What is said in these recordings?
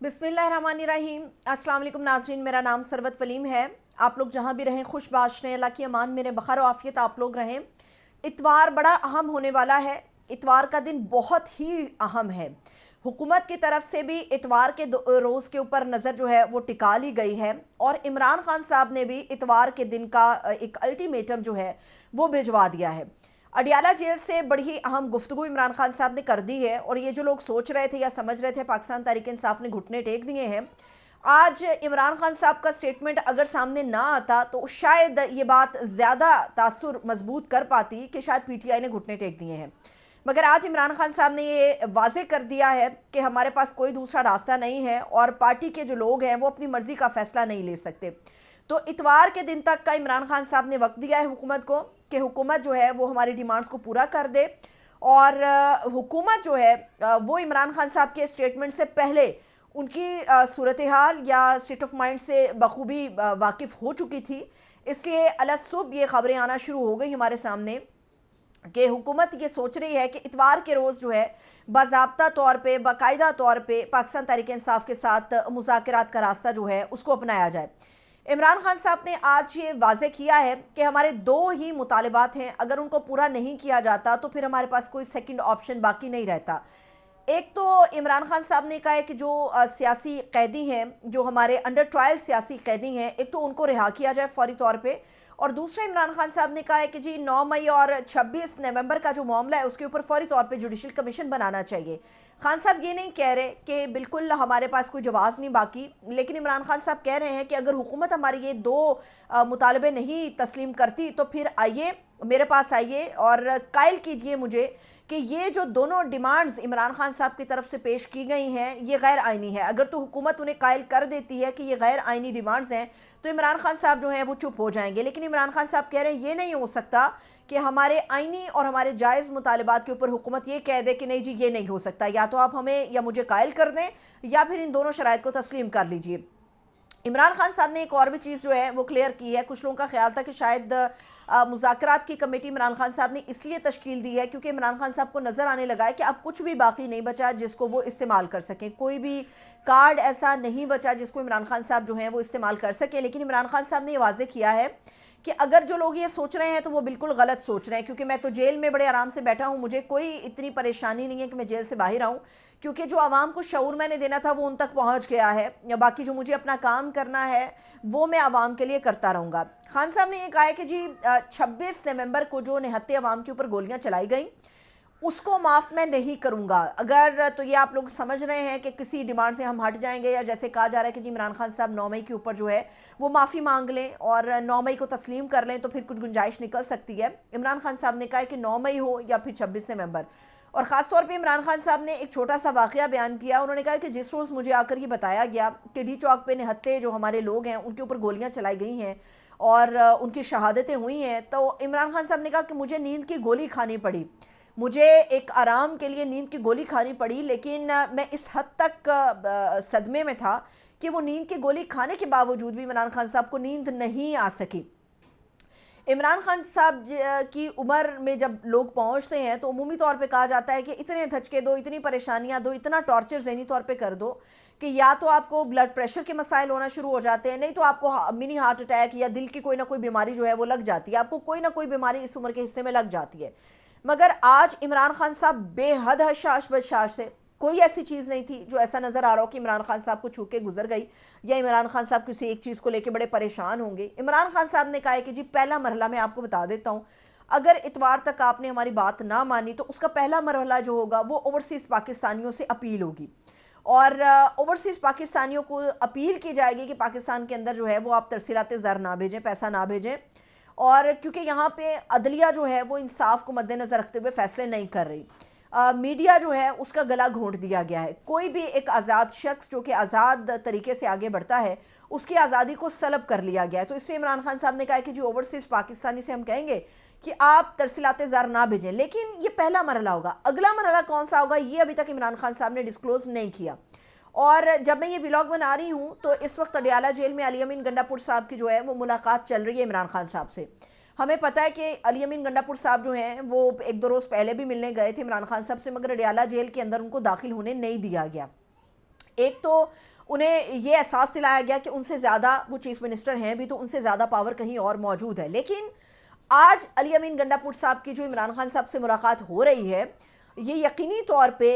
बिस्मिल्लाहिर्रहमानिर्रहीम। अस्सलाम वालेकुम नाज़रीन, मेरा नाम सरवत वलीम है। आप लोग जहाँ भी रहें खुश बाश रहें, अल्लाह की अमान मेरे बखैर आफ़ियत आप लोग रहें। इतवार बड़ा अहम होने वाला है। इतवार का दिन बहुत ही अहम है। हुकूमत की तरफ से भी इतवार के रोज़ के ऊपर नज़र जो है वो टिका ली गई है और इमरान खान साहब ने भी इतवार के दिन का एक अल्टीमेटम जो है वो भिजवा दिया है। अडियाला जेल से बड़ी ही अहम गुफ्तगू इमरान खान साहब ने कर दी है और ये जो लोग सोच रहे थे या समझ रहे थे पाकिस्तान तहरीक इंसाफ ने घुटने टेक दिए हैं, आज इमरान खान साहब का स्टेटमेंट अगर सामने ना आता तो शायद ये बात ज़्यादा तासुर मजबूत कर पाती कि शायद पीटीआई ने घुटने टेक दिए हैं। मगर आज इमरान खान साहब ने ये वाजे कर दिया है कि हमारे पास कोई दूसरा रास्ता नहीं है और पार्टी के जो लोग हैं वो अपनी मर्ज़ी का फ़ैसला नहीं ले सकते। तो इतवार के दिन तक का इमरान खान साहब ने वक्त दिया है हुकूमत को कि हुकूमत जो है वो हमारी डिमांड्स को पूरा कर दे और हुकूमत जो है वो इमरान खान साहब के स्टेटमेंट से पहले उनकी सूरत हाल या स्टेट ऑफ माइंड से बखूबी वाकिफ़ हो चुकी थी। इसलिए अलसुब ये ख़बरें आना शुरू हो गई हमारे सामने कि हुकूमत ये सोच रही है कि इतवार के रोज़ जो है बाज़ाब्ता तौर पे बाकायदा तौर पे पाकिस्तान तहरीक इंसाफ के साथ मुज़ाकरात का रास्ता जो है उसको अपनाया जाए। इमरान खान साहब ने आज ये वाज़े किया है कि हमारे दो ही मुतालबात हैं, अगर उनको पूरा नहीं किया जाता तो फिर हमारे पास कोई सेकंड ऑप्शन बाकी नहीं रहता। एक तो इमरान खान साहब ने कहा है कि जो सियासी कैदी हैं, जो हमारे अंडर ट्रायल सियासी कैदी हैं, एक तो उनको रिहा किया जाए फौरी तौर पे और दूसरा इमरान खान साहब ने कहा है कि जी 9 मई और 26 नवंबर का जो मामला है उसके ऊपर फौरी तौर पे जुडिशल कमीशन बनाना चाहिए। खान साहब ये नहीं कह रहे कि बिल्कुल हमारे पास कोई जवाज़ नहीं बाकी, लेकिन इमरान खान साहब कह रहे हैं कि अगर हुकूमत हमारे ये दो मुतालबे नहीं तस्लीम करती तो फिर आइए मेरे पास आइए और कायल कीजिए मुझे कि ये जो दोनों डिमांड्स इमरान खान साहब की तरफ से पेश की गई हैं ये गैर आइनी है। अगर तो हुकूमत उन्हें कायल कर देती है कि ये गैर आइनी डिमांड्स हैं तो इमरान खान साहब जो हैं वो चुप हो जाएंगे, लेकिन इमरान खान साहब कह रहे हैं ये नहीं हो सकता कि हमारे आइनी और हमारे जायज़ मुतालबात के ऊपर हुकूमत ये कह दे कि नहीं जी ये नहीं हो सकता, या तो आप हमें या मुझे कायल कर दें या फिर इन दोनों शराइत को तस्लीम कर लीजिए। इमरान खान साहब ने एक और भी चीज़ जो है वो क्लियर की है। कुछ लोगों का ख्याल था कि शायद मुज़ाकरात की कमेटी इमरान खान साहब ने इसलिए तश्कील दी है क्योंकि इमरान खान साहब को नज़र आने लगा है कि अब कुछ भी बाकी नहीं बचा जिसको वो इस्तेमाल कर सकें, कोई भी कार्ड ऐसा नहीं बचा जिसको इमरान खान साहब जो हैं वो इस्तेमाल कर सकें। लेकिन इमरान खान साहब ने ये वाज़े किया है कि अगर जो लोग ये सोच रहे हैं तो वो बिल्कुल गलत सोच रहे हैं, क्योंकि मैं तो जेल में बड़े आराम से बैठा हूँ, मुझे कोई इतनी परेशानी नहीं है कि मैं जेल से बाहर आऊँ, क्योंकि जो आवाम को शऊर मैंने देना था वो उन तक पहुँच गया है, या बाकी जो मुझे अपना काम करना है वो मैं आवाम के लिए करता रहूँगा। खान साहब ने ये कहा है कि जी 26 नवंबर को जो निहत्ते आवाम के ऊपर गोलियाँ चलाई गई उसको माफ़ मैं नहीं करूँगा। अगर तो ये आप लोग समझ रहे हैं कि किसी डिमांड से हम हट जाएंगे, या जैसे कहा जा रहा है कि जी इमरान खान साहब 9 मई के ऊपर जो है वो माफ़ी मांग लें और 9 मई को तस्लीम कर लें तो फिर कुछ गुंजाइश निकल सकती है। इमरान खान साहब ने कहा है कि 9 मई हो या फिर 26 नवंबर। और ख़ास तौर पे इमरान खान साहब ने एक छोटा सा वाक़या बयान किया। उन्होंने कहा कि जिस रोज़ मुझे आकर ये बताया गया कि डी चौक पे निहत्ते जो हमारे लोग हैं उनके ऊपर गोलियाँ चलाई गई हैं और उनकी शहादतें हुई हैं, तो इमरान खान साहब ने कहा कि मुझे नींद की गोली खानी पड़ी, मुझे एक आराम के लिए नींद की गोली खानी पड़ी, लेकिन मैं इस हद तक सदमे में था कि वो नींद की गोली खाने के बावजूद भी इमरान खान साहब को नींद नहीं आ सकी। इमरान खान साहब की उम्र में जब लोग पहुंचते हैं तो उमूमी तौर पे कहा जाता है कि इतने धचके दो, इतनी परेशानियां दो, इतना टॉर्चर ज़हनी तौर पे कर दो कि या तो आपको ब्लड प्रेशर के मसाइल होना शुरू हो जाते हैं, नहीं तो आपको मिनी हार्ट अटैक या दिल की कोई ना कोई बीमारी जो है वो लग जाती है, आपको कोई ना कोई बीमारी इस उम्र के हिस्से में लग जाती है। मगर आज इमरान खान साहब बेहद हशाश बशाश थे। कोई ऐसी चीज़ नहीं थी जो ऐसा नज़र आ रहा हो कि इमरान खान साहब को छू के गुजर गई या इमरान खान साहब किसी एक चीज़ को लेके बड़े परेशान होंगे। इमरान खान साहब ने कहा है कि जी पहला मरहला मैं आपको बता देता हूँ, अगर इतवार तक आपने हमारी बात ना मानी तो उसका पहला मरहला जो होगा वो ओवरसीज़ पाकिस्तानियों से अपील होगी और ओवरसीज़ पाकिस्तानियों को अपील की जाएगी कि पाकिस्तान के अंदर जो है वो आप तरसीलाते ज़र ना भेजें, पैसा ना भेजें, और क्योंकि यहाँ पे अदलिया जो है वो इंसाफ को मद्देनज़र रखते हुए फ़ैसले नहीं कर रही। मीडिया जो है उसका गला घोंट दिया गया है। कोई भी एक आज़ाद शख्स जो कि आज़ाद तरीके से आगे बढ़ता है उसकी आज़ादी को सलब कर लिया गया है। तो इसलिए इमरान खान साहब ने कहा कि जी ओवरसीज़ पाकिस्तानी से हम कहेंगे कि आप तरसीलाते ज़र ना भेजें, लेकिन ये पहला मरहला होगा। अगला मरहला कौन सा होगा ये अभी तक इमरान खान साहब ने डिस्क्लोज़ नहीं किया। और जब मैं ये व्लॉग बना रही हूँ तो इस वक्त अडियाला जेल में अली अमीन गंडापुर साहब की जो है वो मुलाकात चल रही है इमरान खान साहब से। हमें पता है कि अली अमीन गंडापुर साहब जो हैं वो एक दो रोज़ पहले भी मिलने गए थे इमरान खान साहब से, मगर अडियाला जेल के अंदर उनको दाखिल होने नहीं दिया गया। ایک تو انہیں یہ احساس دلایا گیا کہ ان سے زیادہ وہ چیف منسٹر ہیں بھی تو ان سے زیادہ پاور کہیں اور موجود ہے. لیکن آج علی امین گنڈا پور صاحب کی جو عمران خان صاحب سے ملاقات ہو رہی ہے یہ یقینی طور پہ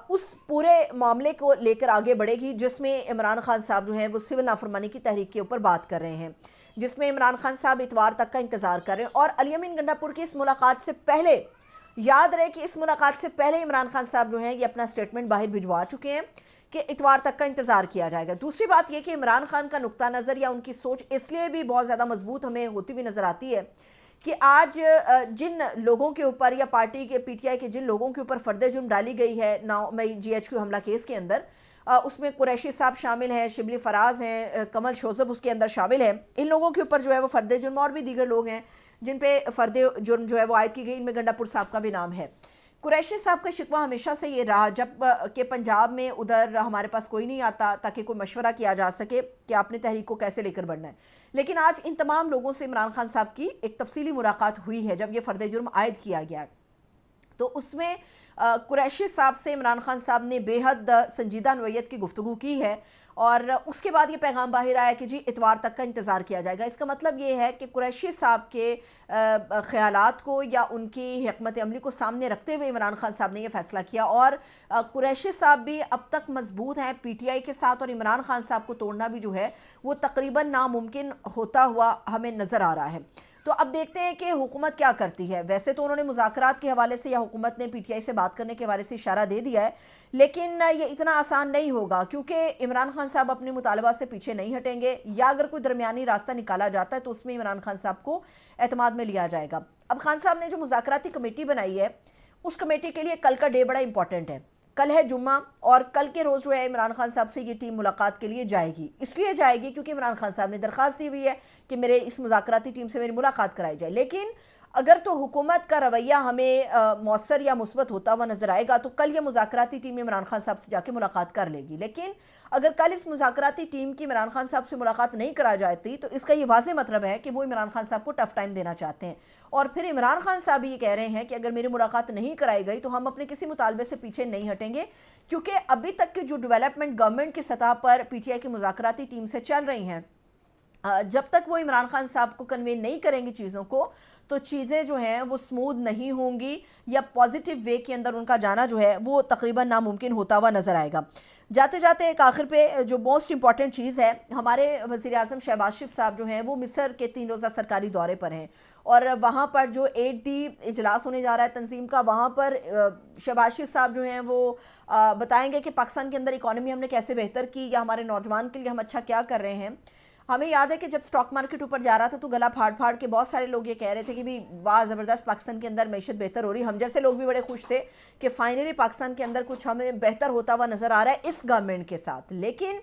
اس پورے معاملے کو لے کر آگے بڑھے گی جس میں عمران خان صاحب جو ہیں وہ سول نافرمانی کی تحریک کے اوپر بات کر رہے ہیں, جس میں عمران خان صاحب اتوار تک کا انتظار کر رہے ہیں. اور علی امین گنڈا پور کی اس ملاقات سے پہلے یاد رہے کہ اس ملاقات سے پہلے عمران خان صاحب جو ہیں یہ اپنا سٹیٹمنٹ باہر بھجوا چکے ہیں کہ اتوار تک کا انتظار کیا جائے گا. دوسری بات یہ کہ عمران خان کا نقطہ نظر یا ان کی سوچ اس لیے بھی بہت زیادہ مضبوط ہمیں ہوتی ہوئی نظر آتی ہے کہ آج جن لوگوں کے اوپر یا پارٹی کے پی ٹی آئی کے جن لوگوں کے اوپر فرد جرم ڈالی گئی ہے 9 مئی جی ایچ کیو حملہ کیس کے اندر, اس میں قریشی صاحب شامل ہیں, شبلی فراز ہیں, کمل شوذب اس کے اندر شامل ہیں. ان لوگوں کے اوپر جو ہے وہ فرد جرم اور بھی دیگر لوگ ہیں جن پہ فرد جرم جو ہے وہ عائد کی گئی, ان میں گنڈا پور صاحب کا بھی نام ہے. قریشی صاحب کا شکوہ ہمیشہ سے یہ رہا جب کہ پنجاب میں ادھر ہمارے پاس کوئی نہیں آتا تاکہ کوئی مشورہ کیا جا سکے کہ آپ نے تحریک کو کیسے لے کر بڑھنا ہے. لیکن آج ان تمام لوگوں سے عمران خان صاحب کی ایک تفصیلی ملاقات ہوئی ہے جب یہ فرد جرم عائد کیا گیا ہے, تو اس میں قریشی صاحب سے عمران خان صاحب نے بے حد سنجیدہ نوعیت کی گفتگو کی ہے اور اس کے بعد یہ پیغام باہر آیا کہ جی اتوار تک کا انتظار کیا جائے گا. اس کا مطلب یہ ہے کہ قریشی صاحب کے خیالات کو یا ان کی حکمت عملی کو سامنے رکھتے ہوئے عمران خان صاحب نے یہ فیصلہ کیا, اور قریشی صاحب بھی اب تک مضبوط ہیں پی ٹی آئی کے ساتھ, اور عمران خان صاحب کو توڑنا بھی جو ہے وہ تقریباً ناممکن ہوتا ہوا ہمیں نظر آ رہا ہے. تو اب دیکھتے ہیں کہ حکومت کیا کرتی ہے. ویسے تو انہوں نے مذاکرات کے حوالے سے یا حکومت نے پی ٹی آئی سے بات کرنے کے حوالے سے اشارہ دے دیا ہے, لیکن یہ اتنا آسان نہیں ہوگا کیونکہ عمران خان صاحب اپنے مطالبات سے پیچھے نہیں ہٹیں گے, یا اگر کوئی درمیانی راستہ نکالا جاتا ہے تو اس میں عمران خان صاحب کو اعتماد میں لیا جائے گا. اب خان صاحب نے جو مذاکراتی کمیٹی بنائی ہے اس کمیٹی کے لیے کل کا ڈے بڑا امپورٹنٹ ہے. کل ہے جمعہ اور کل کے روز جو ہے عمران خان صاحب سے یہ ٹیم ملاقات کے لیے جائے گی. اس لیے جائے گی کیونکہ عمران خان صاحب نے درخواست دی ہوئی ہے کہ میرے اس مذاکراتی ٹیم سے میری ملاقات کرائی جائے. لیکن اگر تو حکومت کا رویہ ہمیں مؤثر یا مثبت ہوتا ہوا نظر آئے گا تو کل یہ مذاکراتی ٹیم عمران خان صاحب سے جا کے ملاقات کر لے گی. لیکن اگر کل اس مذاکراتی ٹیم کی عمران خان صاحب سے ملاقات نہیں کرا جاتی تو اس کا یہ واضح مطلب ہے کہ وہ عمران خان صاحب کو ٹف ٹائم دینا چاہتے ہیں, اور پھر عمران خان صاحب یہ کہہ رہے ہیں کہ اگر میری ملاقات نہیں کرائی گئی تو ہم اپنے کسی مطالبے سے پیچھے نہیں ہٹیں گے, کیونکہ ابھی تک کی جو ڈیولپمنٹ گورنمنٹ کی سطح پر پی ٹی آئی کی مذاکراتی ٹیم سے چل رہی ہیں, جب تک وہ عمران خان صاحب کو کنوے نہیں کریں گی چیزوں کو تو چیزیں جو ہیں وہ سموتھ نہیں ہوں گی, یا پازیٹیو وے کے اندر ان کا جانا جو ہے وہ تقریباً ناممکن ہوتا ہوا نظر آئے گا. جاتے جاتے ایک آخر پہ جو موسٹ امپورٹنٹ چیز ہے, ہمارے وزیر اعظم شہباز شریف صاحب جو ہیں وہ مصر کے 3 روزہ سرکاری دورے پر ہیں, اور وہاں پر جو 8D اجلاس ہونے جا رہا ہے تنظیم کا, وہاں پر شہباز شریف صاحب جو ہیں وہ بتائیں گے کہ پاکستان کے اندر اکانومی ہم نے کیسے بہتر کی, یا ہمارے نوجوان کے لیے ہم اچھا کیا کر رہے ہیں. ہمیں یاد ہے کہ جب سٹاک مارکیٹ اوپر جا رہا تھا تو گلا پھاڑ پھاڑ کے بہت سارے لوگ یہ کہہ رہے تھے کہ بھی واہ زبردست پاکستان کے اندر معیشت بہتر ہو رہی. ہم جیسے لوگ بھی بڑے خوش تھے کہ فائنلی پاکستان کے اندر کچھ ہمیں بہتر ہوتا ہوا نظر آ رہا ہے اس گورنمنٹ کے ساتھ. لیکن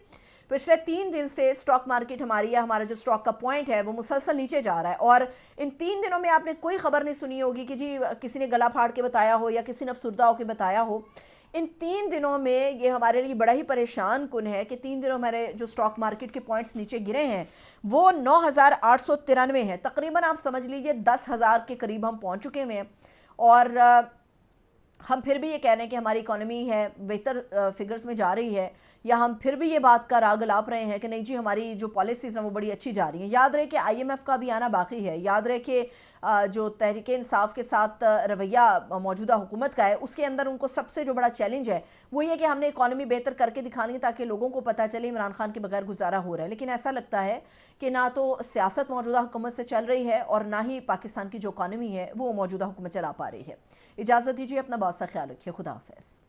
پچھلے 3 دن سے سٹاک مارکیٹ ہماری یا ہمارا جو سٹاک کا پوائنٹ ہے وہ مسلسل نیچے جا رہا ہے, اور ان 3 دنوں میں آپ نے کوئی خبر نہیں سنی ہوگی کہ جی کسی نے گلا پھاڑ کے بتایا ہو یا کسی نے افسردہ ہو کے بتایا ہو. ان 3 دنوں میں یہ ہمارے لیے بڑا ہی پریشان کن ہے کہ 3 دنوں ہمارے جو سٹاک مارکیٹ کے پوائنٹس نیچے گرے ہیں وہ 9,893 ہیں. تقریباً آپ سمجھ لیجئے 10,000 کے قریب ہم پہنچ چکے ہیں, اور ہم پھر بھی یہ کہہ رہے ہیں کہ ہماری اکانومی ہے بہتر فگرز میں جا رہی ہے, یا ہم پھر بھی یہ بات کا راگ الاپ رہے ہیں کہ نہیں جی ہماری جو پالیسیز ہیں وہ بڑی اچھی جا رہی ہیں. یاد رہے کہ IMF کا بھی آنا باقی ہے, یاد رہے کہ جو تحریک انصاف کے ساتھ رویہ موجودہ حکومت کا ہے اس کے اندر ان کو سب سے جو بڑا چیلنج ہے وہ یہ کہ ہم نے اکانومی بہتر کر کے دکھانی ہے تاکہ لوگوں کو پتہ چلے عمران خان کے بغیر گزارا ہو رہا ہے. لیکن ایسا لگتا ہے کہ نہ تو سیاست موجودہ حکومت سے چل رہی ہے اور نہ ہی پاکستان کی جو اکانومی ہے وہ موجودہ حکومت چلا پا رہی ہے. اجازت دیجیے, اپنا بہت سا خیال رکھیے. خدا حافظ.